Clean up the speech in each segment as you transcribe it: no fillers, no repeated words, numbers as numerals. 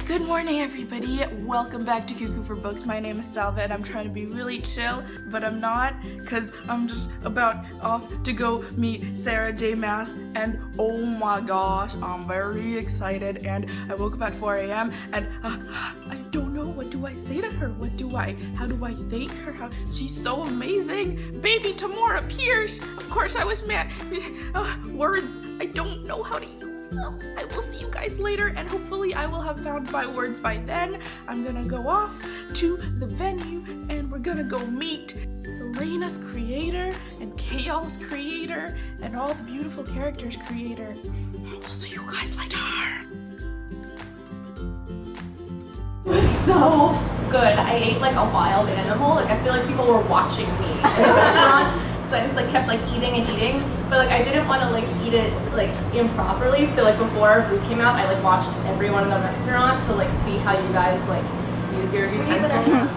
Good morning, everybody. Welcome back to Cuckoo for Books. My name is Salva and I'm trying to be really chill, but I'm not because I'm just about off to go meet Sarah J. Maas, and oh my gosh, I'm very excited. And I woke up at 4 a.m. and I don't know, what do I say to her? How do I thank her? She's so amazing. Baby Tamora Pierce. Of course I was mad. Words, I don't know how to use. I will see you guys later, and hopefully I will have found my words by then. I'm gonna go off to the venue and we're gonna go meet Celaena's creator and Chaos creator and all the beautiful characters creator. I will see you guys later. It was so good. I ate like a wild animal. Like I feel like people were watching me in the restaurant. So I just like kept like eating and eating, but like I didn't want to like eat it like improperly. So like before our food came out, I like watched everyone in the restaurant to like see how you guys like use your utensils.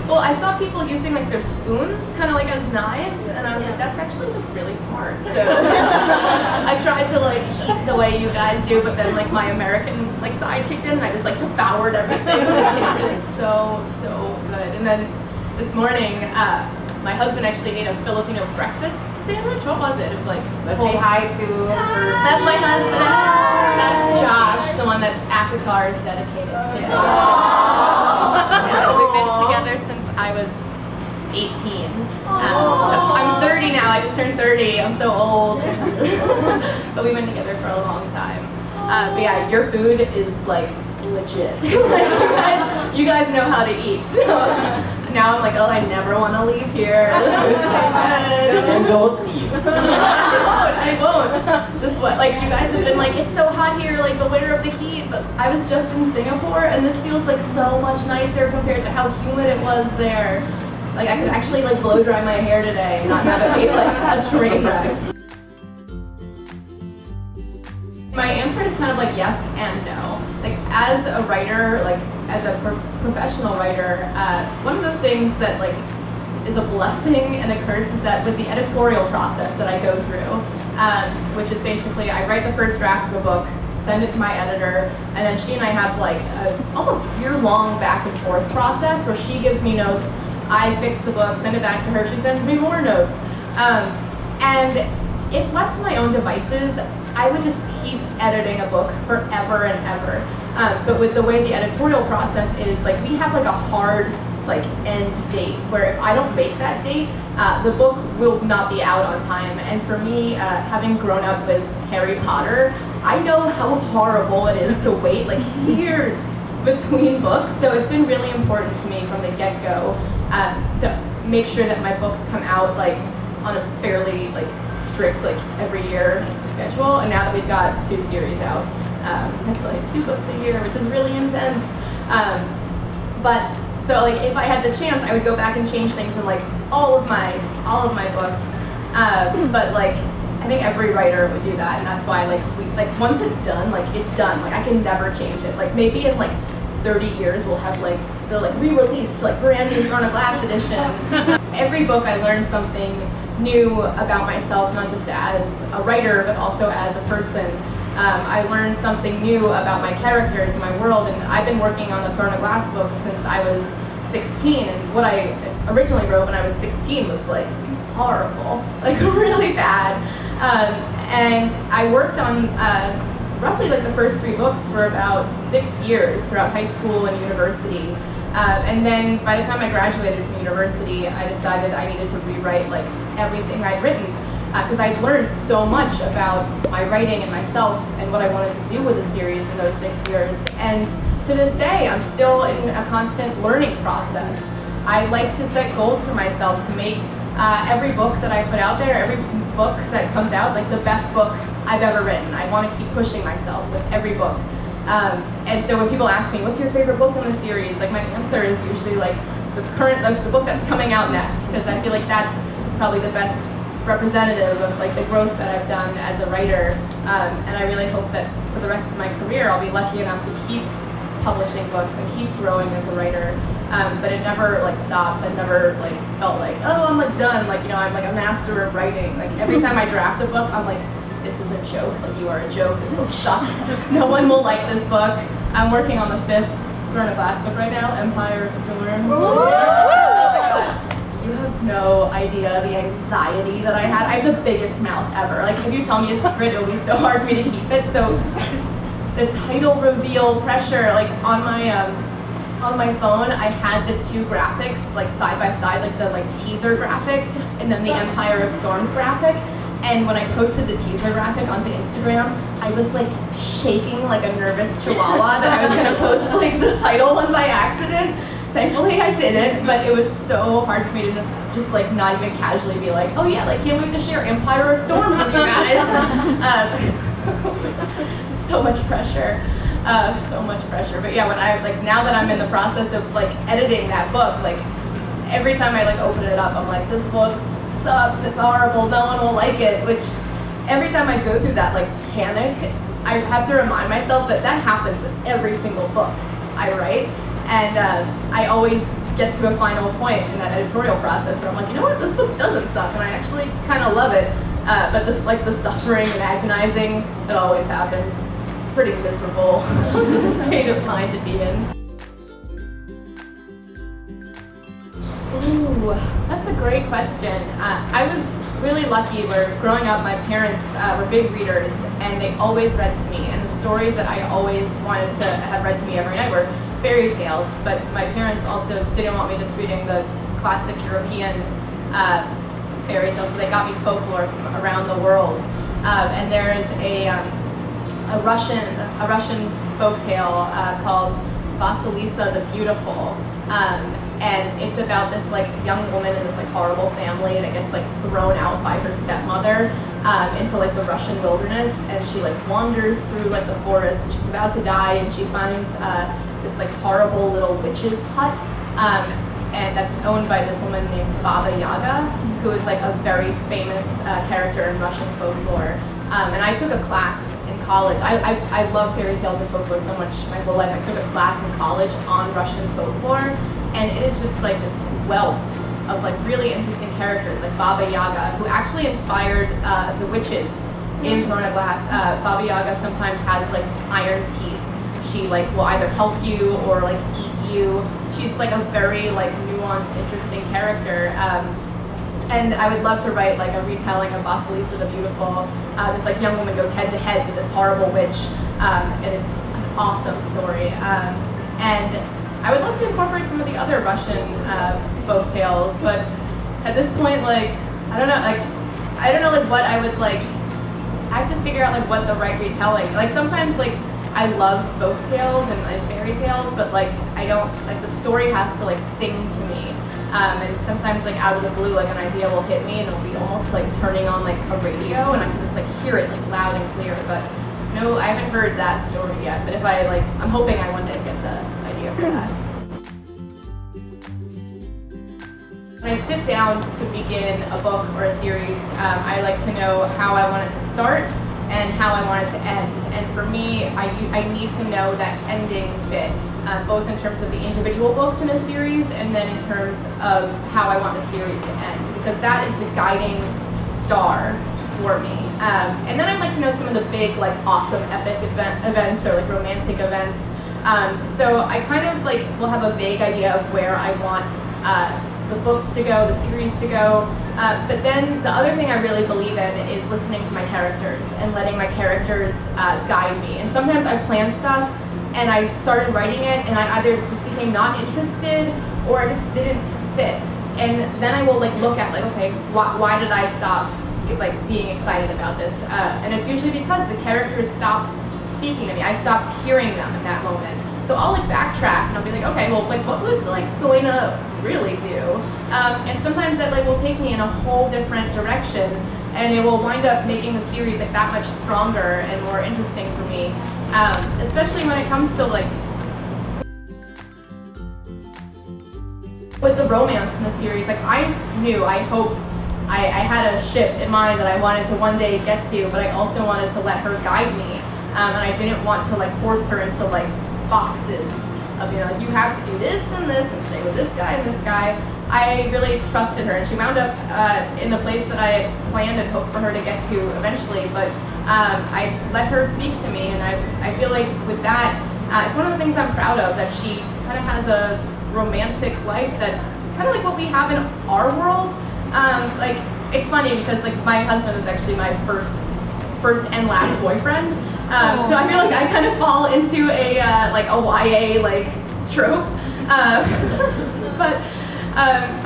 Well, I saw people using like their spoons kind of like as knives, and I was like, that's actually like really smart. So I tried to like eat the way you guys do, but then like my American like side kicked in, and I just like devoured everything. It was so good. And then this morning, my husband actually ate a Filipino breakfast sandwich. What was it? It was like, let's say hi to her. That's my husband. That's Josh, the one that ACOTAR is dedicated to. Yeah, we've been together since I was 18. So I'm 30 now. I just turned 30. I'm so old. But we've been together for a long time. But yeah, your food is like legit. Like, you guys know how to eat. So now I'm like, oh, I never want to leave here. The food's so good. And don't leave. I won't. Just what? Like you guys have been like, it's so hot here, like the winter of the heat. But I was just in Singapore, and this feels like so much nicer compared to how humid it was there. Like I could actually like blow dry my hair today, not have it be like a train wreck. My answer is kind of like yes and no. Like as a writer, like as a professional writer, one of the things that like is a blessing and a curse is that with the editorial process that I go through, which is basically I write the first draft of a book, send it to my editor, and then she and I have like a almost year-long back and forth process where she gives me notes, I fix the book, send it back to her, she sends me more notes. And if left to my own devices, I would just keep editing a book forever and ever. But with the way the editorial process is, like we have like a hard like end date where if I don't make that date, the book will not be out on time. And for me, having grown up with Harry Potter, I know how horrible it is to wait like years between books. So it's been really important to me from the get-go to make sure that my books come out like on a fairly like strict like every year schedule. And now that we've got 2 series out, it's like 2 books a year, which is really intense. But so like if I had the chance, I would go back and change things in like all of my books. But like I think every writer would do that, and that's why like once it's done, like it's done. Like I can never change it. Like maybe in like 30 years we'll have like the like re-release like brand new Throne of Glass edition. Every book I learned something new about myself, not just as a writer but also as a person. I learned something new about my characters and my world, and I've been working on the Throne of Glass book since I was 16, and what I originally wrote when I was 16 was like horrible, like really bad. And I worked on roughly like the first 3 books for about 6 years throughout high school and university. And then by the time I graduated from university, I decided I needed to rewrite like everything I'd written, because I'd learned so much about my writing and myself and what I wanted to do with the series in those 6 years. And to this day, I'm still in a constant learning process. I like to set goals for myself to make every book that I put out there, every book that comes out, like the best book I've ever written. I want to keep pushing myself with every book. And so when people ask me, what's your favorite book in the series? Like my answer is usually like the book that's coming out next, because I feel like that's probably the best representative of like the growth that I've done as a writer. And I really hope that for the rest of my career, I'll be lucky enough to keep publishing books and keep growing as a writer. But it never like stops. I never like felt like, oh, I'm like done. Like, you know, I'm like a master of writing. Like every time I draft a book, I'm like this is a joke, like you are a joke, this book sucks, no one will like this book. I'm working on the 5th Throne of Glass book right now, Empire of Storm. You have no idea the anxiety that I had. I have the biggest mouth ever. Like, if you tell me a secret, it'll be so hard for me to keep it. So just the title reveal pressure, like on my phone, I had the 2 graphics like side by side, like the teaser graphic and then the Empire of Storms graphic. And when I posted the teaser graphic onto Instagram, I was like shaking like a nervous chihuahua that I was gonna post like the title on by accident. Thankfully I didn't, but it was so hard for me to just like not even casually be like, oh yeah, like can't wait to share Empire of Storms with you guys. So much pressure. So much pressure. But yeah, when I like now that I'm in the process of like editing that book, like every time I like open it up, I'm like, this book sucks, it's horrible, no one will like it. Which every time I go through that like panic, I have to remind myself that that happens with every single book I write. And I always get to a final point in that editorial process where I'm like, you know what, this book doesn't suck, and I actually kind of love it. But this like the suffering and agonizing, it always happens. Pretty miserable state of mind to be in. Ooh, that's a great question. I was really lucky where growing up my parents were big readers and they always read to me, and the stories that I always wanted to have read to me every night were fairy tales, but my parents also didn't want me just reading the classic European fairy tales, so they got me folklore from around the world. And there is a Russian folktale called Vasilisa the Beautiful, and it's about this like young woman in this like horrible family that gets like thrown out by her stepmother into like the Russian wilderness, and she like wanders through like the forest, and she's about to die, and she finds this like horrible little witch's hut, and that's owned by this woman named Baba Yaga, who is like a very famous character in Russian folklore. And I took a class in college. I love fairy tales and folklore so much my whole life. I took a class in college on Russian folklore, and it is just like this wealth of like really interesting characters, like Baba Yaga, who actually inspired the witches in Throne of Glass. Baba Yaga sometimes has like iron teeth. She like will either help you or like eat you. She's like a very like nuanced, interesting character. And I would love to write like a retelling of Vasilisa the Beautiful. This like young woman goes head to head with this horrible witch, and it's an awesome story. And I would love to incorporate some of the other Russian folk tales, but at this point, like I don't know what I would like. I have to figure out like what the right retelling. Like sometimes like I love folk tales and fairy tales, but like I don't like the story has to like sing to me. And sometimes like out of the blue, like an idea will hit me and it'll be almost like turning on like a radio, and I can just like hear it like loud and clear. But no, I haven't heard that story yet. But if I like, I'm hoping I one day get the idea for that. When I sit down to begin a book or a series, I like to know how I want it to start and how I want it to end. And for me, I need to know that ending bit, both in terms of the individual books in a series and then in terms of how I want the series to end, because that is the guiding star for me. And then I'd like to know some of the big, like, awesome epic events or like romantic events. So I kind of like will have a vague idea of where I want the books to go, the series to go. But then the other thing I really believe in is listening to my characters and letting my characters guide me. And sometimes I plan stuff and I started writing it and I either just became not interested or it just didn't fit. And then I will like look at like, okay, why did I stop like being excited about this? And it's usually because the characters stopped speaking to me. I stopped hearing them in that moment. So I'll like backtrack and I'll be like, okay, well, like what would like Celaena really do? And sometimes that like will take me in a whole different direction, and it will wind up making the series like that much stronger and more interesting for me. Especially when it comes to like with the romance in the series. Like I hoped, I had a ship in mind that I wanted to one day get to, but I also wanted to let her guide me, and I didn't want to like force her into like boxes of, you know, like you have to do this and this and stay with this guy and this guy. I really trusted her, and she wound up in the place that I planned and hoped for her to get to eventually, but I let her speak to me, and I feel like with that, it's one of the things I'm proud of, that she kind of has a romantic life that's kind of like what we have in our world. Like, it's funny because like my husband is actually my first and last boyfriend, so I feel like I kind of fall into a like a YA like trope, but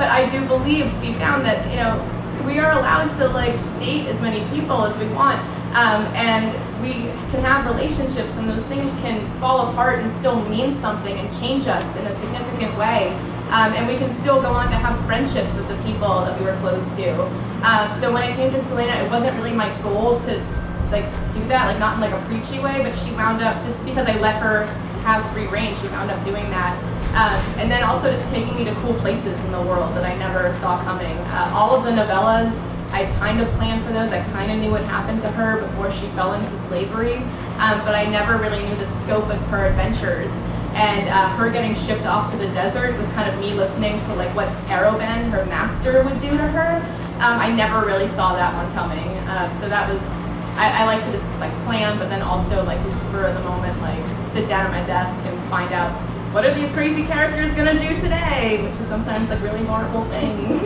I do believe deep down that, you know, we are allowed to like date as many people as we want, and we can have relationships, and those things can fall apart and still mean something and change us in a significant way, and we can still go on to have friendships with the people that we were close to. So when I came to Celaena, it wasn't really my goal to like do that, like not in like a preachy way, but she wound up, just because I let her have free reign, she wound up doing that. And then also just taking me to cool places in the world that I never saw coming. All of the novellas, I kind of planned for those. I kind of knew what happened to her before she fell into slavery, but I never really knew the scope of her adventures. And her getting shipped off to the desert was kind of me listening to like what Arobin, her master, would do to her. I never really saw that one coming. So that was, I like to just like plan, but then also like spur of the moment, like sit down at my desk and find out what are these crazy characters gonna do today, which is sometimes like really horrible things,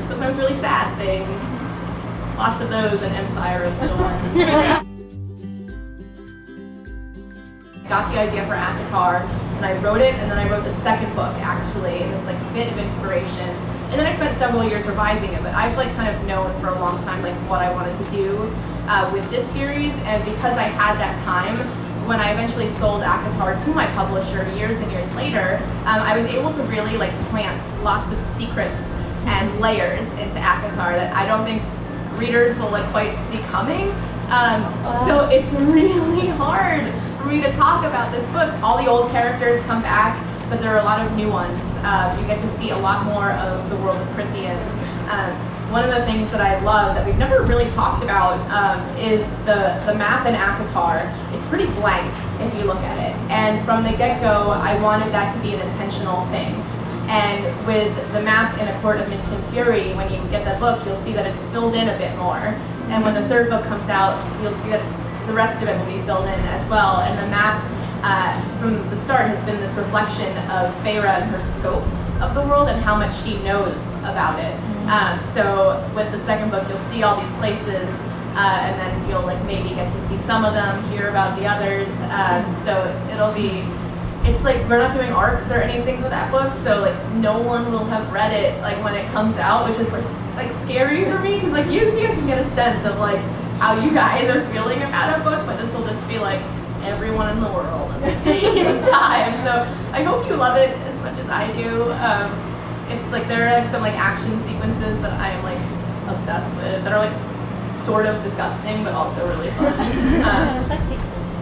sometimes really sad things. Lots of those in Empire of Storm. I got the idea for ACOTAR, and I wrote it, and then I wrote the second book actually, and it's like a bit of inspiration. And then I spent several years revising it, but I've like kind of known for a long time like what I wanted to do with this series, and because I had that time, when I eventually sold ACOTAR to my publisher years and years later, I was able to really like plant lots of secrets and layers into ACOTAR that I don't think readers will like quite see coming. So it's really hard for me to talk about this book. All the old characters come back, but there are a lot of new ones. You get to see a lot more of the world of Prithian. One of the things that I love that we've never really talked about is the map in ACOTAR. It's pretty blank if you look at it. And from the get-go, I wanted that to be an intentional thing. And with the map in A Court of Mist and Fury, when you get that book, you'll see that it's filled in a bit more. And when the third book comes out, you'll see that the rest of it will be filled in as well. And the map from the start has been this reflection of Feyre and her scope of the world and how much she knows about it. So with the second book, you'll see all these places, and then you'll like maybe get to see some of them, hear about the others. So it'll be, it's like we're not doing arcs or anything for that book, so like no one will have read it like when it comes out, which is like scary for me, because like usually I can get a sense of like how you guys are feeling about a book, but this will just be like everyone in the world at the same time. So I hope you love it as much as I do. It's like there are some like action sequences that I'm like obsessed with that are like sort of disgusting but also really fun. Sexy.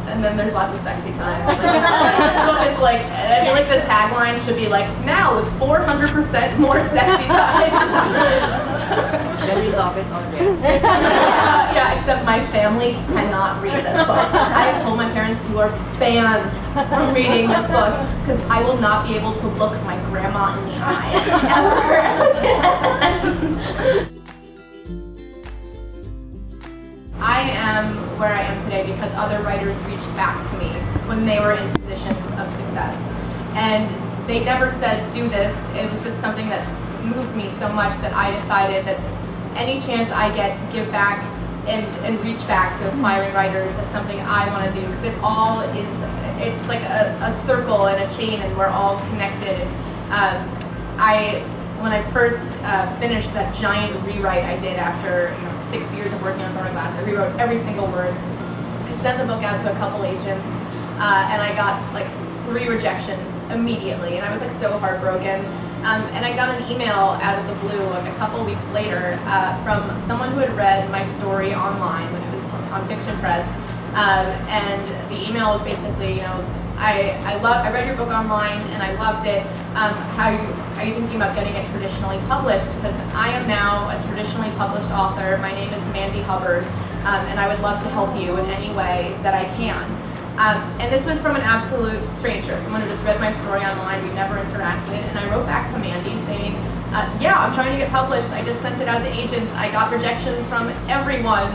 And then there's lots of sexy time. Like, it's like, I feel like the tagline should be like, now with 400% more sexy time. Then we love it already. Yeah, except my family cannot read this book. I have told my parents you are banned from reading this book because I will not be able to look my grandma in the eye ever. I am where I am today because other writers reached back to me when they were in positions of success. And they never said, do this. It was just something that moved me so much that I decided that any chance I get to give back and reach back to aspiring writers, that's something I want to do. Because it all is, it's like a circle and a chain, and we're all connected. When I first finished that giant rewrite I did after 6 years of working on Glass, I rewrote every single word. I sent the book out to a couple agents, and I got like 3 rejections immediately, and I was like so heartbroken. And I got an email out of the blue like a couple weeks later from someone who had read my story online, which was on Fiction Press, and the email was basically, I read your book online and I loved it. Are you thinking about getting it traditionally published? Because I am now a traditionally published author. My name is Mandy Hubbard, and I would love to help you in any way that I can. And this was from an absolute stranger, someone who just read my story online. We'd never interacted, and I wrote back to Mandy saying, yeah, I'm trying to get published. I just sent it out to agents. I got rejections from everyone.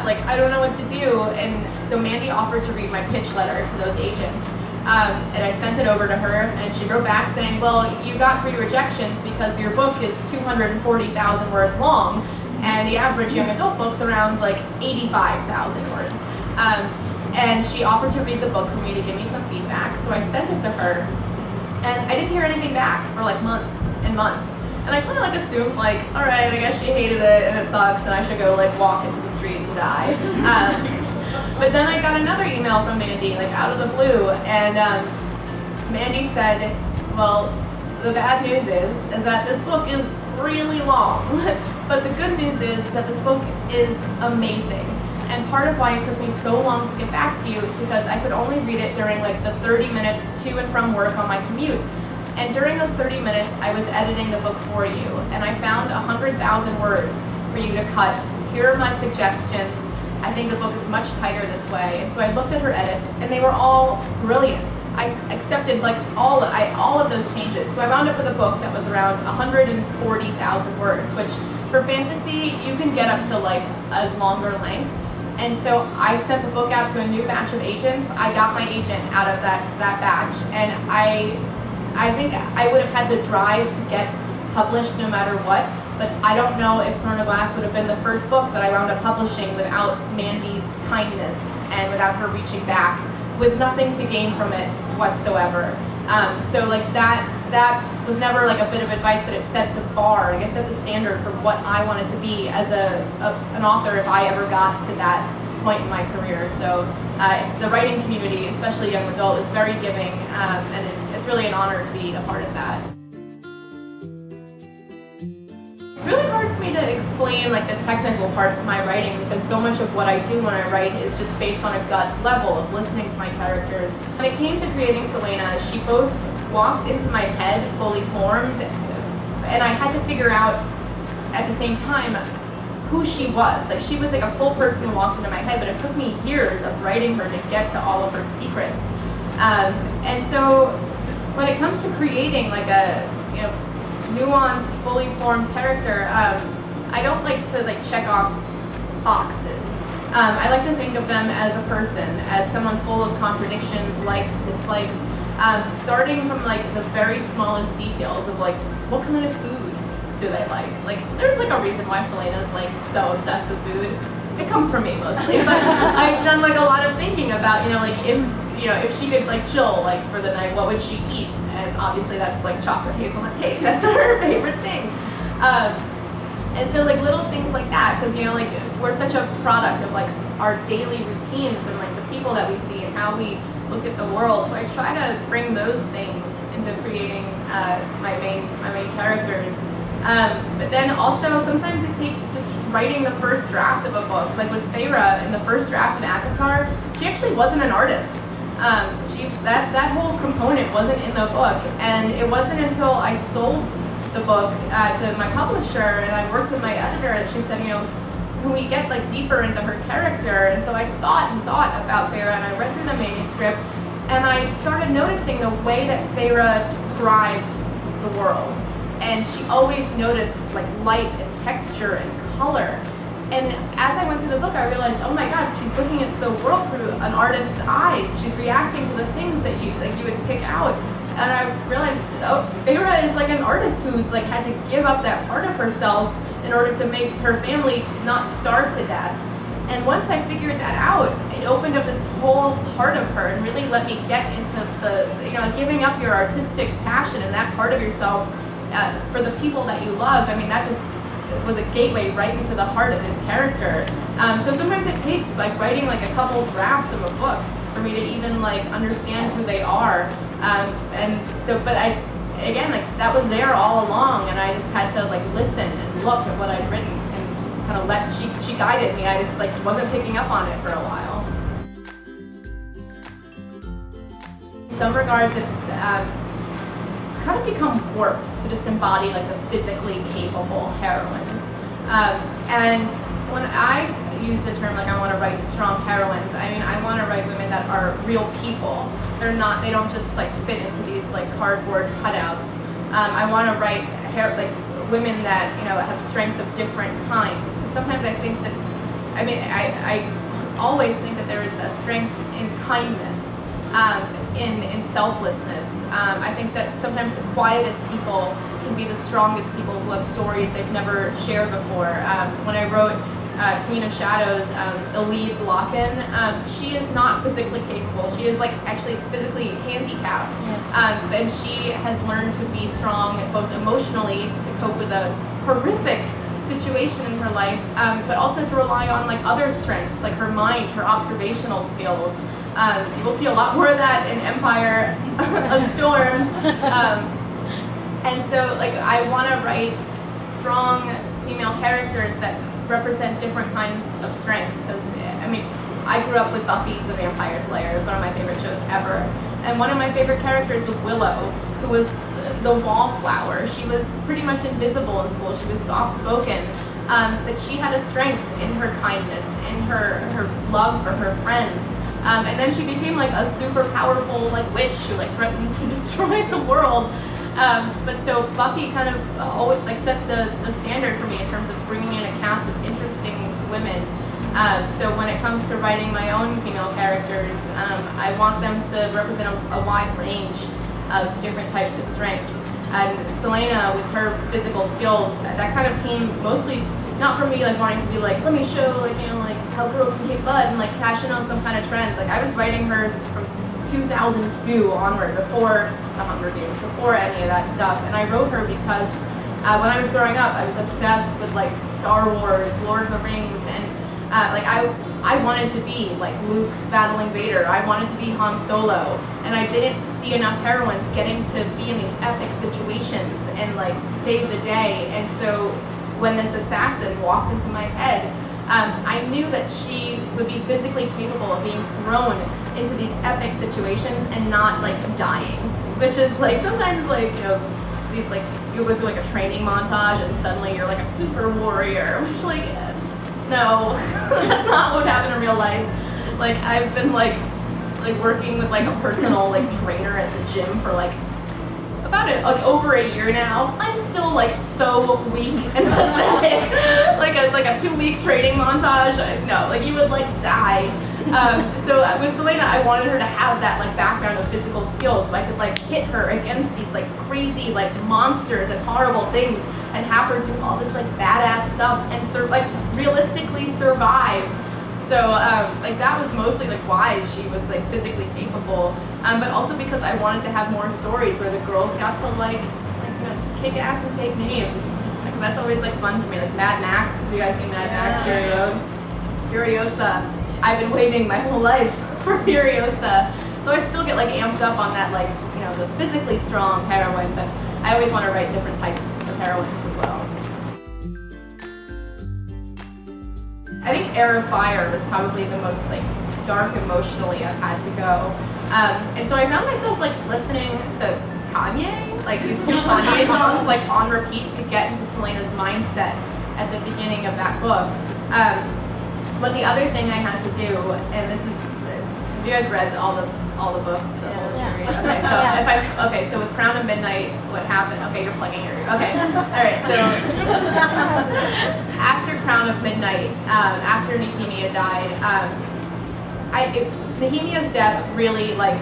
Like, I don't know what to do. And so Mandy offered to read my pitch letter to those agents. And I sent it over to her, and she wrote back saying, well, you got 3 rejections because your book is 240,000 words long, and the average young adult book's around like 85,000 words. And she offered to read the book for me to give me some feedback, so I sent it to her, and I didn't hear anything back for like months and months. And I kind of like assumed like, all right, I guess she hated it and it sucks, and I should go like walk into the street and die. But then I got another email from Mandy, like out of the blue, and Mandy said, well, the bad news is that this book is really long, but the good news is that this book is amazing. And part of why it took me so long to get back to you is because I could only read it during like the 30 minutes to and from work on my commute. And during those 30 minutes, I was editing the book for you, and I found 100,000 words for you to cut. Here are my suggestions. I think the book is much tighter this way. And so I looked at her edits, and they were all brilliant. I accepted like all of those changes. So I wound up with a book that was around 140,000 words, which for fantasy, you can get up to like a longer length. And so I sent the book out to a new batch of agents. I got my agent out of that batch, and I think I would have had the drive to get published no matter what, but I don't know if Throne of Glass would have been the first book that I wound up publishing without Mandy's kindness and without her reaching back, with nothing to gain from it whatsoever. So like that was never like a bit of advice, but it set the bar, like it set the standard for what I wanted to be as an author if I ever got to that point in my career. So the writing community, especially young adult, is very giving, and it's really an honor to be a part of that. It's really hard for me to explain like the technical parts of my writing, because so much of what I do when I write is just based on a gut level of listening to my characters. When it came to creating Celaena, she both walked into my head fully formed, and I had to figure out at the same time who she was. Like, she was like a full person who walked into my head, but it took me years of writing her to get to all of her secrets. And so when it comes to creating like a nuanced, fully formed character, I don't like to like check off boxes. I like to think of them as a person, as someone full of contradictions, likes, dislikes, starting from like the very smallest details of like, what kind of food do they like? Like, there's like a reason why Celaena's like so obsessed with food. It comes from me mostly, but I've done like a lot of thinking about, if she could like chill like for the night, what would she eat? And obviously that's like chocolate hazelnut cake. That's her favorite thing. And so like little things like that, because like we're such a product of like our daily routines and like the people that we see and how we look at the world. So I try to bring those things into creating my main characters. But then also sometimes it takes just writing the first draft of a book. Like with Feyre in the first draft of ACOTAR, she actually wasn't an artist. That whole component wasn't in the book, and it wasn't until I sold the book to my publisher and I worked with my editor that she said, can we get like deeper into her character? And so I thought about Feyre, and I read through the manuscript, and I started noticing the way that Feyre described the world. And she always noticed like light and texture and color. And as I went through the book, I realized, oh my God, she's looking at the world through an artist's eyes. She's reacting to the things that you would pick out. And I realized, oh, Feyre is like an artist who's like had to give up that part of herself in order to make her family not starve to death. And once I figured that out, it opened up this whole part of her and really let me get into the, giving up your artistic passion and that part of yourself for the people that you love. I mean, that just was a gateway right into the heart of this character. So sometimes it takes like writing like a couple drafts of a book for me to even like understand who they are. And so, but again, like that was there all along, and I just had to like listen and look at what I'd written and just kind of she guided me. I just like wasn't picking up on it for a while. In some regards, it's kind of become warped to just embody like the physically capable heroines. And when I use the term like I want to write strong heroines, I mean I want to write women that are real people. They don't just like fit into these like cardboard cutouts. I want to write women that, you know, have strength of different kinds. Sometimes I think that, I always think that there is a strength in kindness, in selflessness. I think that sometimes the quietest people can be the strongest people who have stories they've never shared before. When I wrote Queen of Shadows, Elise Locken, she is not physically capable. She is like actually physically handicapped, and she has learned to be strong both emotionally to cope with a horrific situation in her life, but also to rely on like other strengths, like her mind, her observational skills. You will see a lot more of that in Empire of Storms. And so, like, I want to write strong female characters that represent different kinds of strength. Because, I grew up with Buffy the Vampire Slayer. It's one of my favorite shows ever. And one of my favorite characters was Willow, who was the wallflower. She was pretty much invisible in school. She was soft-spoken. But she had a strength in her kindness, in her love for her friends. And then she became like a super powerful like witch who like threatened to destroy the world. But so Buffy kind of always like sets the standard for me in terms of bringing in a cast of interesting women. So when it comes to writing my own female characters, I want them to represent a wide range of different types of strength. And Celaena, with her physical skills, that kind of came mostly not from me like wanting to be like, let me show like, you know, like how girls can kick butt and like cash in on some kind of trend. Like I was writing her from 2002 onward, before The Hunger Games, before any of that stuff. And I wrote her because when I was growing up, I was obsessed with like Star Wars, Lord of the Rings, and I wanted to be like Luke battling Vader. I wanted to be Han Solo, and I didn't see enough heroines getting to be in these epic situations and like save the day. And so when this assassin walked into my head, I knew that she would be physically capable of being thrown into these epic situations and not like dying, which is like sometimes like, you know, these like you go through like a training montage and suddenly you're like a super warrior, which like no, that's not what happened in real life. Like I've been like working with like a personal like trainer at the gym for like about over a year now. I'm still like so weak and pathetic. like a 2-week training montage. No, like you would like die. So with Celaena, I wanted her to have that like background of physical skills, so I could like hit her against these like crazy like monsters and horrible things, and have her do all this like badass stuff and like realistically survive. So like that was mostly like why she was like physically capable, but also because I wanted to have more stories where the girls got to like you know, kick ass and take names. Like that's always like fun for me. Like Mad Max. Have you guys seen Mad Max? Furiosa. I've been waiting my whole life for Furiosa. So I still get like amped up on that like you know the physically strong heroine, but I always want to write different types of heroines as well. I think Air of Fire was probably the most like dark emotionally I've had to go. And so I found myself like listening to Kanye, like these two Kanye songs like on repeat to get into Celaena's mindset at the beginning of that book. But the other thing I had to do, and this is, have you guys read all the books? The whole series? Okay, so with Crown of Midnight, what happened? Okay, you're plugging your ear. Okay, all right. So after Crown of Midnight, after Nehemia died, Nehemia's death really like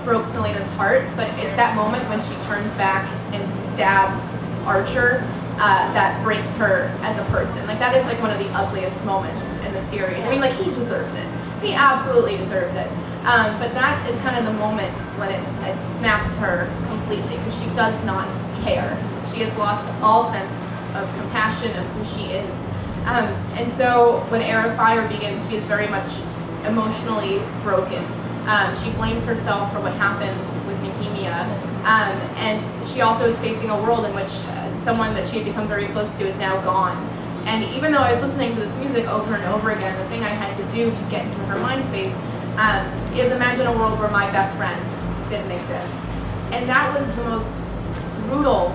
broke Celaena's heart. But it's that moment when she turns back and stabs Archer that breaks her as a person. Like that is like one of the ugliest moments in the series. I mean, like he deserves it. He absolutely deserves it. But that is kind of the moment when it snaps her completely, because she does not care. She has lost all sense of compassion of who she is. And so when Air of Fire begins, she is very much emotionally broken. She blames herself for what happened with Nehemia. And she also is facing a world in which someone that she had become very close to is now gone. And even though I was listening to this music over and over again, the thing I had to do to get into her mind space is imagine a world where my best friend didn't exist. And that was the most brutal,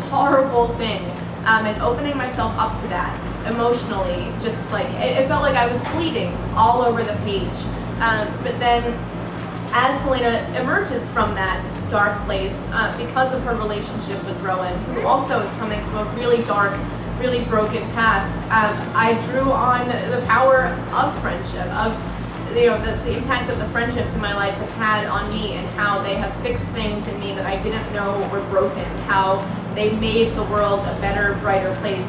horrible thing. And opening myself up to that emotionally, just like, it felt like I was bleeding all over the page. But then as Celaena emerges from that dark place, because of her relationship with Rowan, who also is coming from a really dark, really broken past, I drew on the power of friendship, of the impact that the friendships in my life have had on me, and how they have fixed things in me that I didn't know were broken, how they made the world a better, brighter place.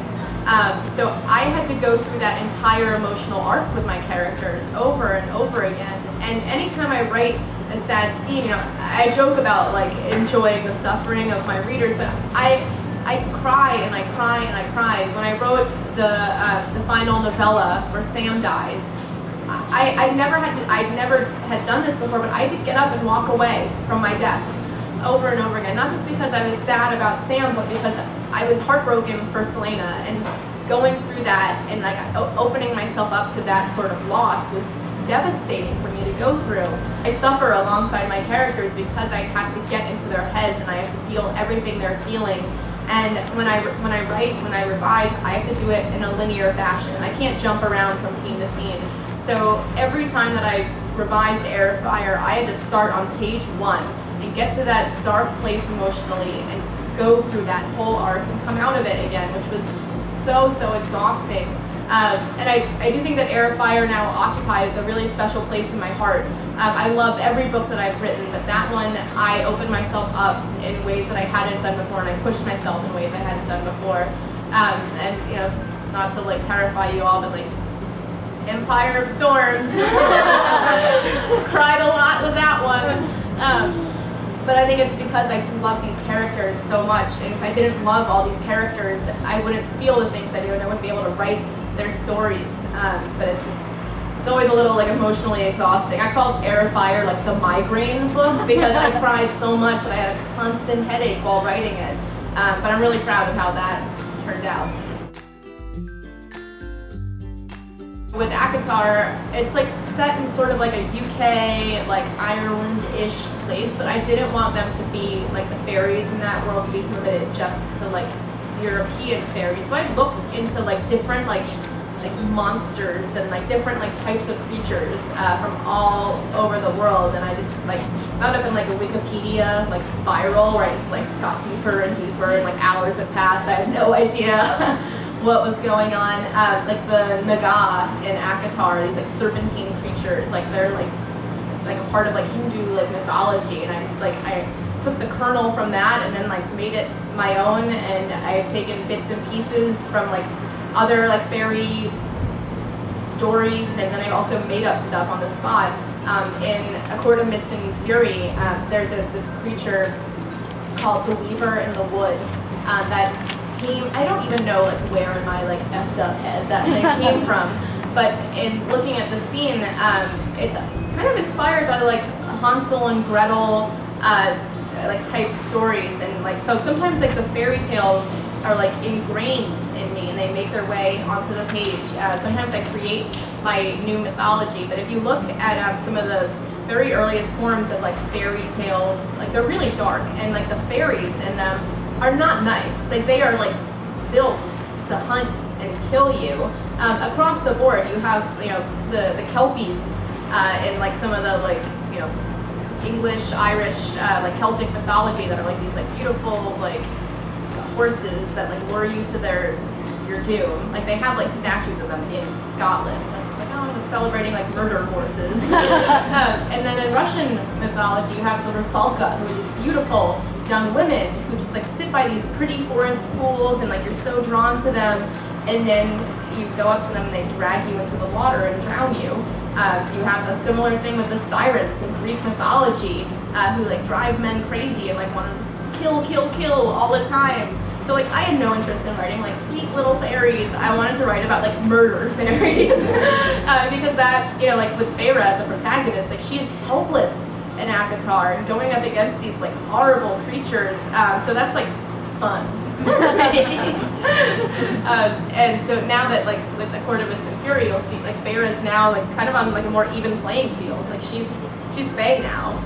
So I had to go through that entire emotional arc with my characters over and over again. And anytime I write a sad scene, I joke about like enjoying the suffering of my readers, but I cry and I cry and I cry. When I wrote the final novella where Sam dies, I never had done this before, but I had to get up and walk away from my desk over and over again, not just because I was sad about Sam, but because I was heartbroken for Celaena, and going through that and like opening myself up to that sort of loss was devastating for me to go through. I suffer alongside my characters because I have to get into their heads and I have to feel everything they're feeling. And when I write, when I revise, I have to do it in a linear fashion. I can't jump around from scene to scene. So every time that I revised Air of Fire, I had to start on page 1 and get to that dark place emotionally and go through that whole arc and come out of it again, which was so exhausting. And I do think that Air of Fire now occupies a really special place in my heart. I love every book that I've written, but that one I opened myself up in ways that I hadn't done before, and I pushed myself in ways I hadn't done before. And not to like terrify you all, but like Empire of Storms, cried a lot with that one. But I think it's because I love these characters so much, and if I didn't love all these characters, I wouldn't feel the things I do, and I wouldn't be able to write their stories. But it's always a little like emotionally exhausting. I called Air of Fire like the migraine book because I cried so much that I had a constant headache while writing it. But I'm really proud of how that turned out. With ACOTAR, it's like set in sort of like a UK, like Ireland-ish place, but I didn't want them to be like the fairies in that world to be limited just to like European fairies. So I looked into like different like monsters and like different like types of creatures from all over the world, and I just like wound up in like a Wikipedia like spiral where I just like got deeper and deeper, and like hours had passed. I had no idea what was going on. Like the Naga in ACOTAR, these like serpentine creatures, like they're like a part of like Hindu like mythology, and I just like I took the kernel from that and then like made it my own, and I've taken bits and pieces from like other like fairy stories, and then I also made up stuff on the spot. In A Court of Mist and Fury, there's this creature called the Weaver in the Wood that came, I don't even know like where in my like effed up head that thing came from, but in looking at the scene, it's kind of inspired by like Hansel and Gretel like type stories, and like so sometimes like the fairy tales are like ingrained in me and they make their way onto the page. Sometimes I create my new mythology, but if you look at some of the very earliest forms of like fairy tales, like they're really dark, and like the fairies in them are not nice. Like they are like built to hunt and kill you. Across the board, you have the Kelpies in like some of the like English, Irish, like Celtic mythology that are like these like beautiful like horses that like lure you to your doom. Like they have like statues of them in Scotland. Like I'm celebrating like murder horses. And then in Russian mythology, you have the Rusalka, who are these beautiful young women who just like sit by these pretty forest pools, and like you're so drawn to them, and then you go up to them and they drag you into the water and drown you. You have a similar thing with the sirens in Greek mythology, who like drive men crazy and like want to just kill all the time. So like I had no interest in writing like sweet little fairies. I wanted to write about like murder fairies because that like with Feyre, the protagonist, like she's helpless in ACOTAR and going up against these like horrible creatures. So that's like fun. And so now that like with the Court of Mist and Fury, you'll see like Feyre is now like kind of on like a more even playing field. Like she's Fae now.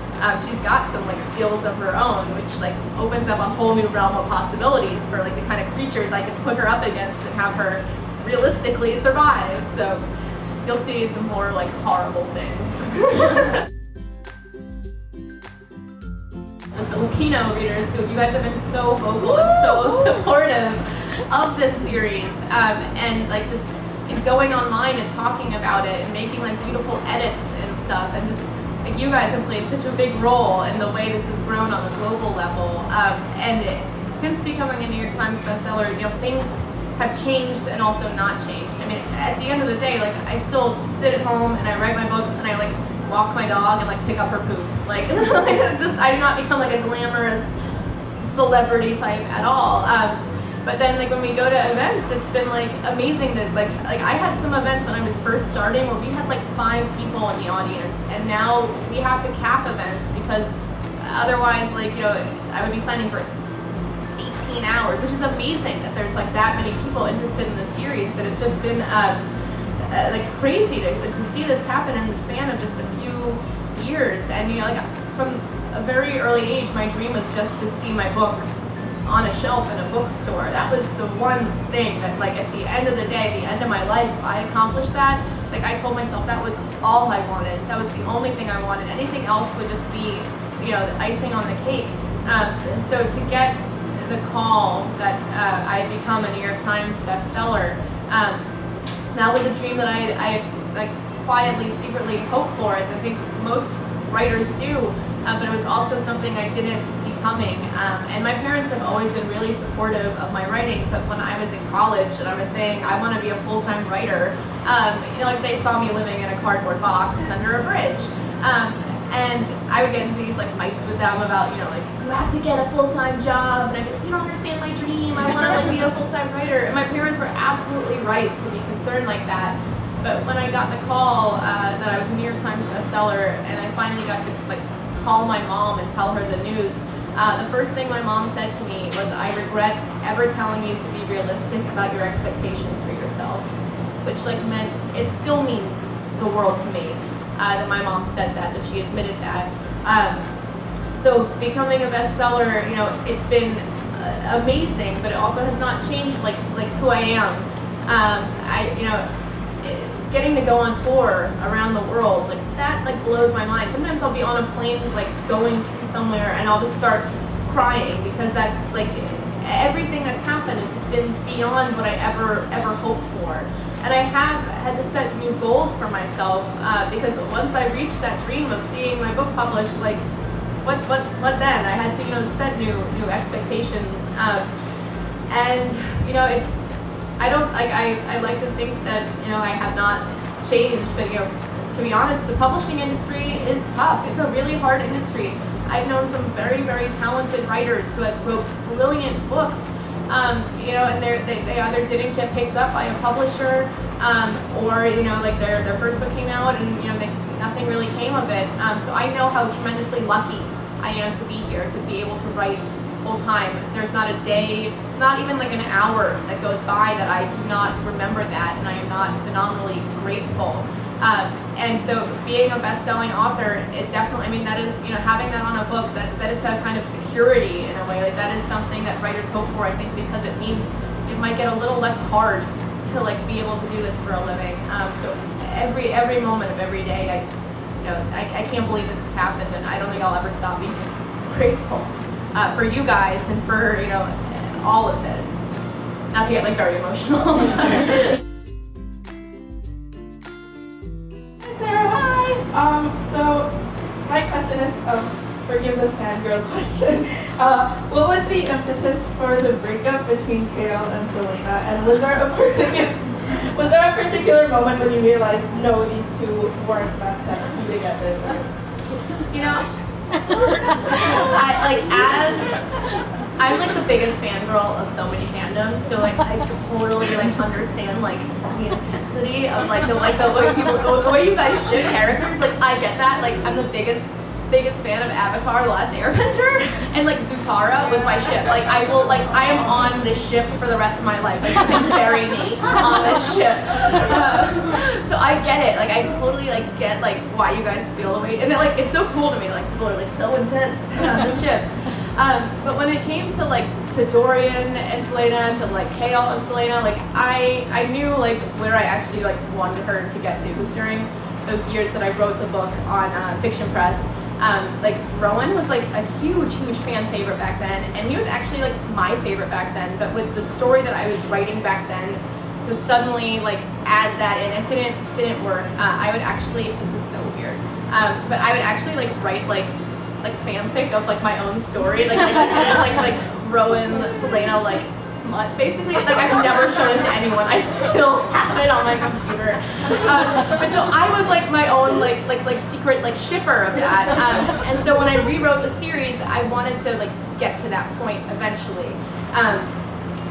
She's got some like skills of her own, which like opens up a whole new realm of possibilities for like the kind of creatures I can put her up against and have her realistically survive. So you'll see some more like horrible things. Filipino readers who you guys have been so vocal and so supportive of this series, and like just going online and talking about it and making like beautiful edits and stuff, and just like you guys have played such a big role in the way this has grown on a global level. And since becoming a New York Times bestseller, you know, things have changed and also not changed. I mean, at the end of the day, like I still sit at home and I write my books and I like walk my dog and like pick up her poop. Like, just, I do not become like a glamorous celebrity type at all. But then like when we go to events, it's been like amazing that like I had some events when I was first starting where we had like 5 people in the audience, and now we have to cap events because otherwise, like, you know, I would be signing for 18 hours, which is amazing that there's like that many people interested in the series. But it's just been like crazy to see this happen in the span of just a few years. And you know, like from a very early age, my dream was just to see my book on a shelf in a bookstore. That was the one thing that, like, at the end of the day, the end of my life, if I accomplished that, like, I told myself that was all I wanted. That was the only thing I wanted. Anything else would just be, you know, the icing on the cake. So to get the call that I'd become a New York Times bestseller, that was a dream that I like quietly, secretly hoped for, as I think most writers do. But it was also something I didn't see coming. And my parents have always been really supportive of my writing. But when I was in college and I was saying I want to be a full-time writer, you know, like they saw me living in a cardboard box under a bridge. And I would get into these like fights with them about, you know, like, you have to get a full-time job. And I'd be like, you don't understand my dream. I want to like be a full-time writer. And my parents were absolutely right to be concerned like that. But when I got the call that I was a New York Times bestseller, and I finally got to like call my mom and tell her the news, the first thing my mom said to me was, I regret ever telling you to be realistic about your expectations for yourself. Which like meant, it still means the world to me that my mom said that she admitted that. So becoming a bestseller, you know, it's been amazing, but it also has not changed like who I am. You know, getting to go on tour around the world, like that like blows my mind. Sometimes I'll be on a plane like going to somewhere and I'll just start crying because that's like everything that's happened has just been beyond what I ever hoped for. And I have had to set new goals for myself because once I reached that dream of seeing my book published, like what then? I had to, you know, set new expectations. And you know, it's, I don't like, I like to think that, you know, I have not changed, but you know, to be honest, the publishing industry is tough. It's a really hard industry. I've known some very, very talented writers who have wrote brilliant books, you know, and they either didn't get picked up by a publisher, or, you know, like their first book came out and, you know, nothing really came of it. So I know how tremendously lucky I am to be here, to be able to write full time. There's not a day, not even like an hour that goes by that I do not remember that, and I am not phenomenally grateful. And so being a best-selling author, it definitely, I mean, that is, you know, having that on a book, that is a kind of security in a way. Like that is something that writers hope for, I think, because it means it might get a little less hard to like be able to do this for a living. So every moment of every day, I just, you know, I can't believe this has happened, and I don't think I'll ever stop being grateful for you guys and for, you know, all of this. Not to get like very emotional. Sarah, hi! So my question is, forgive the fangirl question. What was the impetus for the breakup between Kale and Celaena, and was there a particular moment when you realized, no, these two weren't meant to be together? You know, I'm like the biggest fangirl of so many fandoms, so like I totally like understand like the intensity of like the way people, the way you guys ship characters. Like I get that. Like I'm the biggest fan of Avatar: The Last Airbender, and like Zutara was my ship. Like I am on this ship for the rest of my life. Like you can bury me on this ship. So I get it. Like I totally like get like why you guys feel the way, and it's so cool to me. Like people are like so intense on the ship. But when it came to Dorian and Celaena, to like Kale and Celaena, like I knew like where I actually like wanted her to get to. It was during those years that I wrote the book on Fiction Press. Like Rowan was like a huge fan favorite back then, and he was actually like my favorite back then. But with the story that I was writing back then, to suddenly like add that in, it didn't work. I would actually, this is so weird, but I would actually like write like fanfic of like my own story, like Rowan, Celaena, like smut, basically. Like I've never shown it to anyone. I still have it on my computer. But so I was like my own like secret like shipper of that. And so when I rewrote the series, I wanted to like get to that point eventually.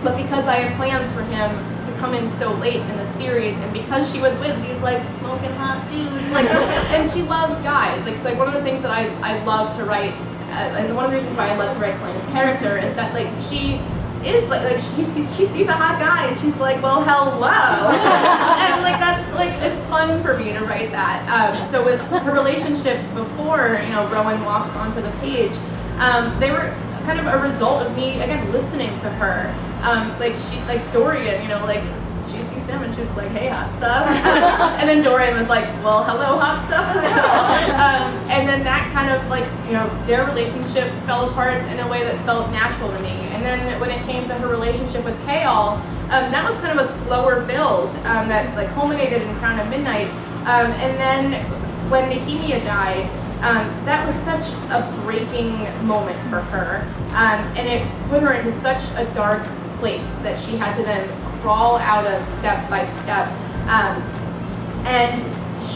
But because I had plans for him to come in so late in the series, and because she was with these like smoking hot dudes, like, and she loves guys. Like one of the things that I love to write, and one of the reasons why I love to write Celaena's character is that like she is like she sees a hot guy and she's like, well, hello, and like that's like it's fun for me to write that. So with her relationships before Rowan walks onto the page, they were kind of a result of me again listening to her. Like she's like Dorian, like she sees him and she's like, hey, hot stuff, and then Dorian was like, well, hello, hot stuff as well. And then that kind of like their relationship fell apart in a way that felt natural to me. And then when it came to her relationship with Chaol, that was kind of a slower build that like culminated in Crown of Midnight. And then when Nehemia died, that was such a breaking moment for her, and it put her into such a dark place that she had to then crawl out of step by step. And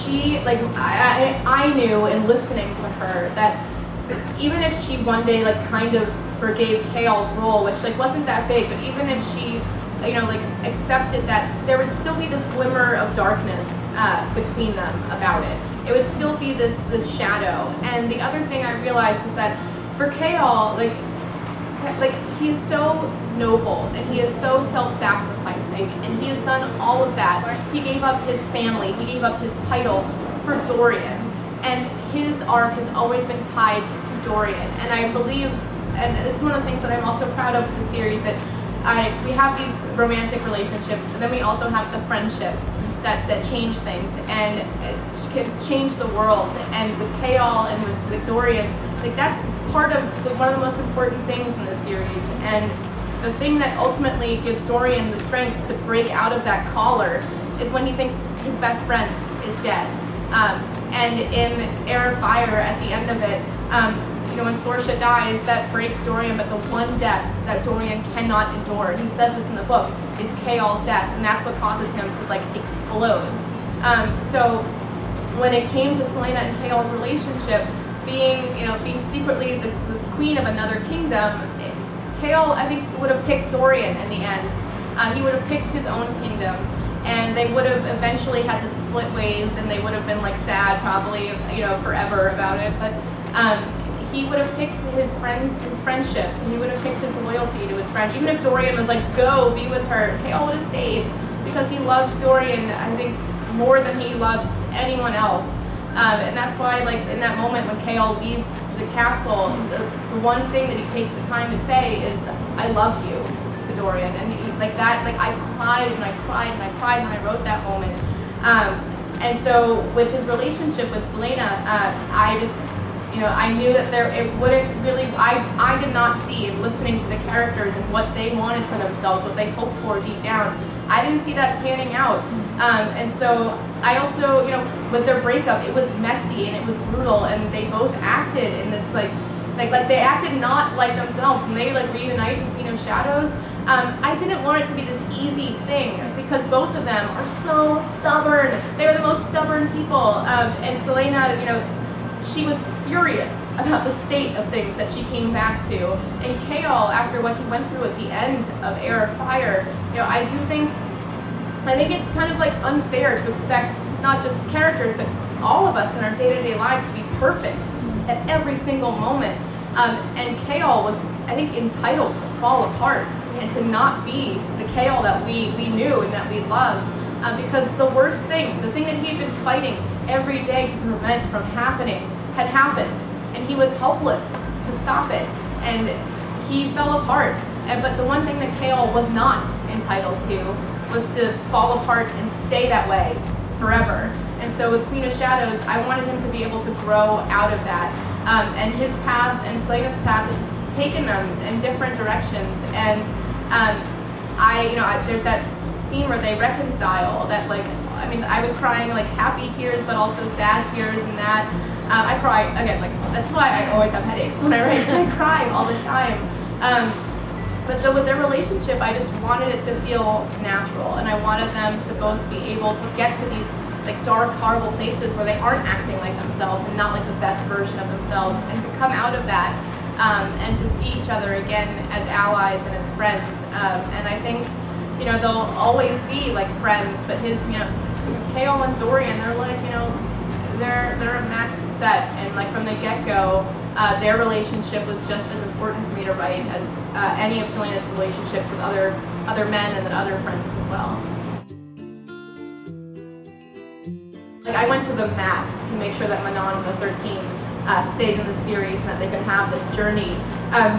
she, like, I knew in listening to her that even if she one day like kind of forgave Chaol's role, which like wasn't that big, but even if she like accepted that, there would still be this glimmer of darkness between them about it. It would still be this shadow. And the other thing I realized is that for Chaol, like he's so noble and he is so self-sacrificing, and he has done all of that. He gave up his family, he gave up his title for Dorian, and his arc has always been tied to Dorian. And I believe, and this is one of the things that I'm also proud of with the series, that we have these romantic relationships, but then we also have the friendships that change things and can change the world. And with Chaol and with Dorian, like that's part of one of the most important things in the series. And the thing that ultimately gives Dorian the strength to break out of that collar is when he thinks his best friend is dead. And in Air of Fire, at the end of it, when Sorsha dies, that breaks Dorian, but the one death that Dorian cannot endure, he says this in the book, is Chaol's death, and that's what causes him to like explode. So when it came to Celaena and Chaol's relationship, being secretly the queen of another kingdom, Chaol, I think, would have picked Dorian in the end. He would have picked his own kingdom, and they would have eventually had to split ways, and they would have been like sad probably, forever about it. But he would have picked his friendship, and he would have picked his loyalty to his friend. Even if Dorian was like, go be with her, Chaol would have stayed because he loves Dorian, I think, more than he loves anyone else. And that's why, like, in that moment when Chaol leaves the castle, the one thing that he takes the time to say is, I love you, to Dorian. And I cried and I cried and I cried when I wrote that moment. And so with his relationship with Celaena, I just, I knew that it wouldn't really, I did not see, listening to the characters and what they wanted for themselves, what they hoped for deep down, I didn't see that panning out. And so I also, with their breakup, it was messy and it was brutal, and they both acted in this like they acted not like themselves, and they like reunite in Queen of Shadows. I didn't want it to be this easy thing because both of them are so stubborn. They were the most stubborn people. And Celaena, she was furious about the state of things that she came back to. And Chaol, after what he went through at the end of Air of Fire, I think it's kind of like unfair to expect not just characters, but all of us in our day-to-day lives to be perfect at every single moment. And Chaol was, I think, entitled to fall apart and to not be the Chaol that we knew and that we loved. Because the worst thing, the thing that he had been fighting every day to prevent from happening, had happened. And he was helpless to stop it. And he fell apart. But the one thing that Chaol was not entitled to was to fall apart and stay that way forever. And so with Queen of Shadows, I wanted him to be able to grow out of that. And his path and Celaena's path has taken them in different directions. And there's that scene where they reconcile that, like, I mean, I was crying like happy tears, but also sad tears, and that I cry again. Like, that's why I always have headaches when I write. I cry all the time. But so with their relationship, I just wanted it to feel natural, and I wanted them to both be able to get to these like dark, horrible places where they aren't acting like themselves and not like the best version of themselves, and to come out of that and to see each other again as allies and as friends. And I think, they'll always be like friends, but Kale and Dorian, they're like, they're a match set, and like from the get-go, their relationship was just as important for me to write as any of Celaena's relationships with other men and then other friends as well. Like, I went to the map to make sure that Manon and the 13 stayed in the series and that they could have this journey.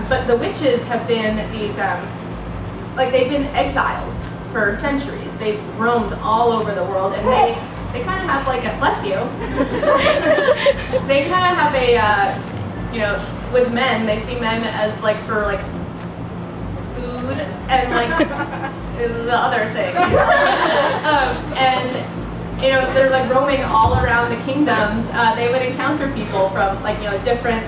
But the witches have been these, they've been exiles for centuries. They've roamed all over the world, and they kind of have like a, bless you, they kind of have a, with men, they see men as like for like food and like the other thing. They're like roaming all around the kingdoms. They would encounter people from different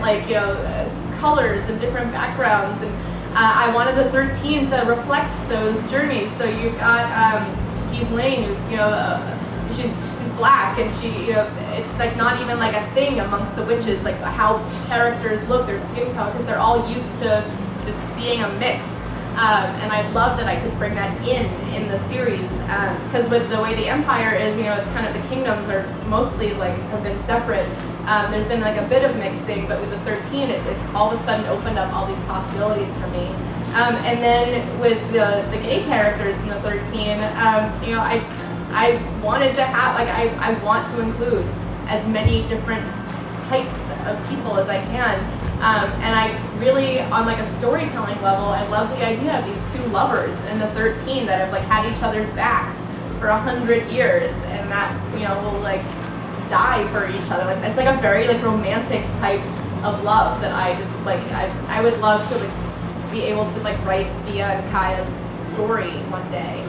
colors and different backgrounds, and I wanted the 13 to reflect those journeys. So you've got Celaena, who's she's black, and it's like not even like a thing amongst the witches, like how characters look, their skin color, because they're all used to just being a mix. And I love that I could bring that in the series, because with the way the Empire is, it's kind of, the kingdoms are mostly have been separate. There's been like a bit of mixing, but with the 13, it all of a sudden opened up all these possibilities for me. And then with the gay characters in the 13, I wanted to have, I want to include as many different types of people as I can. And I really, on like a storytelling level, I love the idea of these two lovers in the 13 that have had each other's backs for 100 years, and that, will die for each other. It's like a very romantic type of love that I just I would love to be able to write Thea and Kaya's story one day.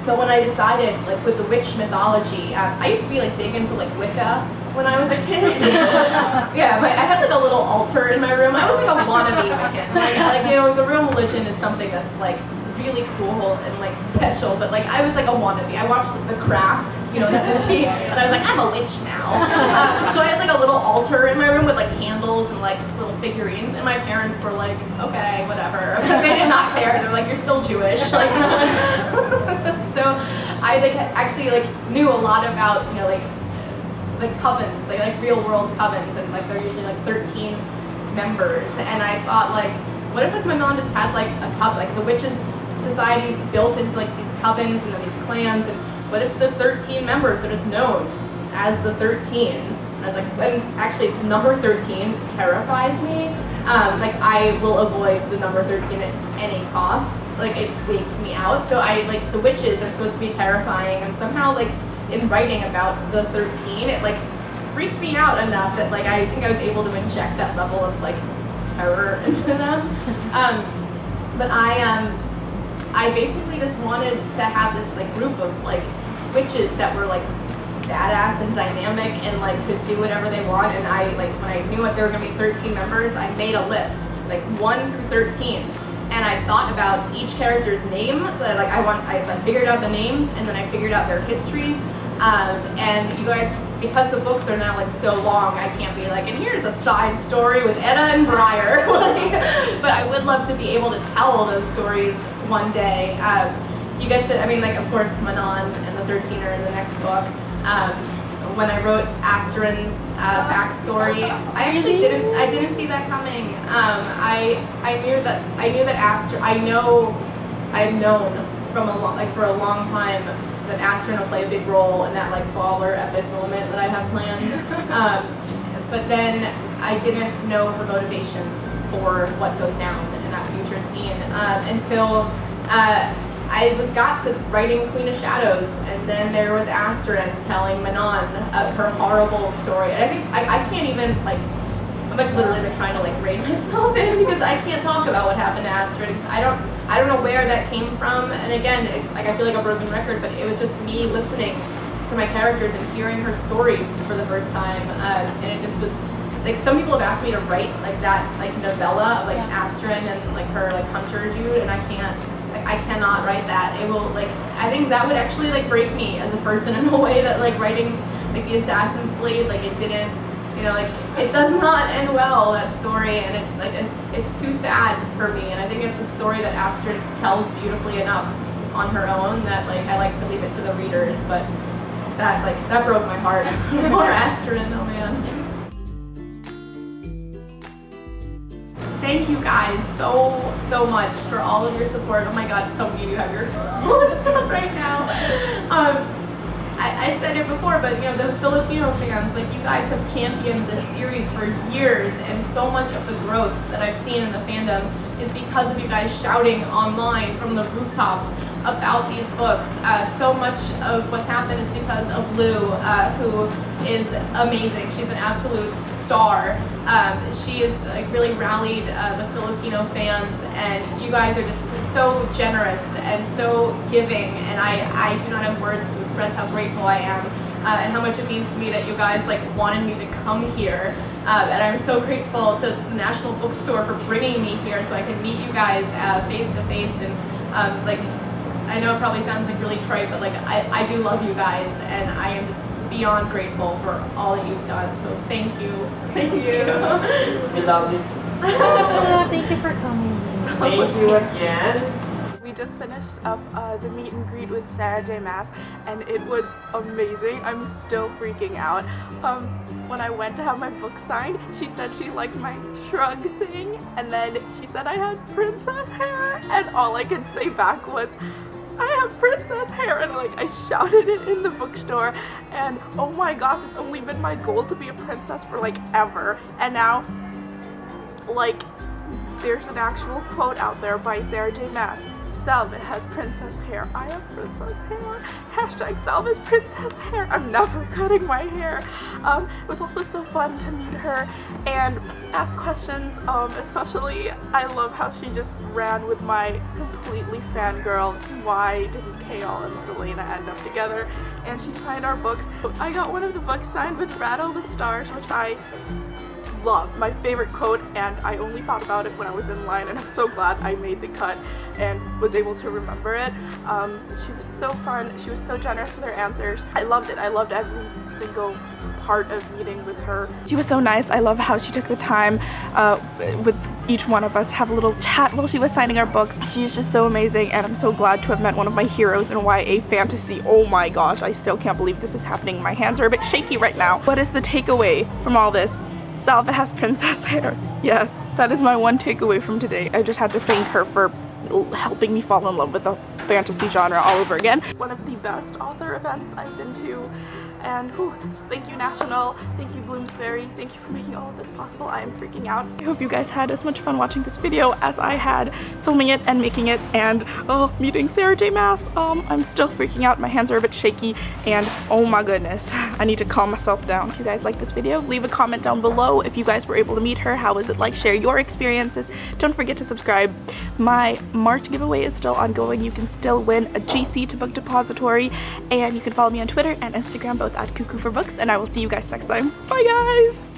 But when I decided, with the witch mythology, I used to be big into Wicca when I was a kid. Yeah, I had a little altar in my room. I was a wannabe Wiccan. The real religion is something that's really cool and special. But I was a wannabe. I watched The Craft, that movie, and I was I'm a witch now. So I had a little altar in my room with candles and little figurines, and my parents were okay, whatever. They did not care. They're you're still Jewish. So I actually knew a lot about covens, real world covens, and they're usually 13 members. And I thought what if Manon just had a coven, the witches society is built into these covens and then these clans, and what if the 13 members are just known as the 13? And I was and actually number 13 terrifies me. I will avoid the number 13 at any cost. It freaks me out. So the witches are supposed to be terrifying, and somehow in writing about the 13, it freaked me out enough that I think I was able to inject that level of terror into them. But I basically just wanted to have this group of witches that were badass and dynamic and could do whatever they want. And I when I knew there were gonna be 13 members, I made a list 1 through 13. And I thought about each character's name. I figured out the names, and then I figured out their histories. And you guys, because the books are now so long, I can't be and here's a side story with Edda and Briar. But I would love to be able to tell those stories one day. You get to, of course, Manon and the 13 are in the next book. When I wrote Astrid's backstory, I actually didn't see that coming. I knew that Astrid. I've known from for a long time that Astrid will play a big role in that baller epic moment that I have planned. But then I didn't know her motivations for what goes down in that future scene until I I got to writing Queen of Shadows, and then there was Astrid telling Manon her horrible story. And I think I can't even, like, I'm like literally like trying to like rein myself in because I can't talk about what happened to Astrid. I don't know where that came from. And again, like I feel like a broken record, but it was just me listening to my characters and hearing her stories for the first time. And it just was like, some people have asked me to write like that, like novella of like Astrid and like her like hunter dude, and I can't. Like, I cannot write that. It will like, I think that would actually like break me as a person in a way that like writing like the Assassin's Blade, like it didn't. You know, like, it does not end well, that story, and it's like, it's too sad for me, and I think it's a story that Astrid tells beautifully enough on her own that, like, I like to leave it to the readers, but that broke my heart. Poor Astrid, oh man. Thank you guys so much for all of your support. Oh my god, some of you have your phones up right now. I said it before, but you know, the Filipino fans, like you guys have championed this series for years, and so much of the growth that I've seen in the fandom is because of you guys shouting online from the rooftops about these books. So much of what's happened is because of Lou, who is amazing. She's an absolute star. She has like really rallied the Filipino fans, and you guys are just so generous and so giving, and I do not have words to express how grateful I am and how much it means to me that you guys like wanted me to come here, and I'm so grateful to the National Bookstore for bringing me here so I can meet you guys face to face, and like, I know it probably sounds like really trite, but like I do love you guys, and I am just beyond grateful for all that you've done, so thank you. We love you. Oh, thank you for coming. Thank you again. We just finished up the meet and greet with Sarah J. Maas, and it was amazing. I'm still freaking out. When I went to have my book signed, she said she liked my shrug thing, and then she said I had princess hair, and all I could say back was, I have princess hair, and like I shouted it in the bookstore, and oh my gosh, it's only been my goal to be a princess for like ever, and now like there's an actual quote out there by Sarah J. Maas. Salve has princess hair. I have princess hair. Hashtag Salve has princess hair. I'm never cutting my hair. It was also so fun to meet her and ask questions, especially I love how she just ran with my completely fangirl, why didn't Kale and Celaena end up together, and she signed our books. I got one of the books signed with Rattle the Stars, which I love, my favorite quote, and I only thought about it when I was in line, and I'm so glad I made the cut and was able to remember it. She was so fun, she was so generous with her answers. I loved it. I loved every single part of meeting with her. She was so nice. I love how she took the time with each one of us have a little chat while she was signing our books. She's just so amazing, and I'm so glad to have met one of my heroes in YA fantasy. Oh my gosh, I still can't believe this is happening. My hands are a bit shaky right now. What is the takeaway from all this? Salve has princess hair. Yes, that is my one takeaway from today. I just had to thank her for helping me fall in love with the fantasy genre all over again. One of the best author events I've been to, and just thank you National, thank you Bloomsbury, thank you for making all of this possible. I am freaking out. I hope you guys had as much fun watching this video as I had filming it and making it, and meeting Sarah J. Maas. I'm still freaking out, my hands are a bit shaky, and oh my goodness, I need to calm myself down. If you guys like this video, leave a comment down below if you guys were able to meet her. How was it like? Share your experiences. Don't forget to subscribe. My March giveaway is still ongoing. You can still win a GC to Book Depository, and you can follow me on Twitter and Instagram, both at Cuckoo for Books, and I will see you guys next time. Bye guys!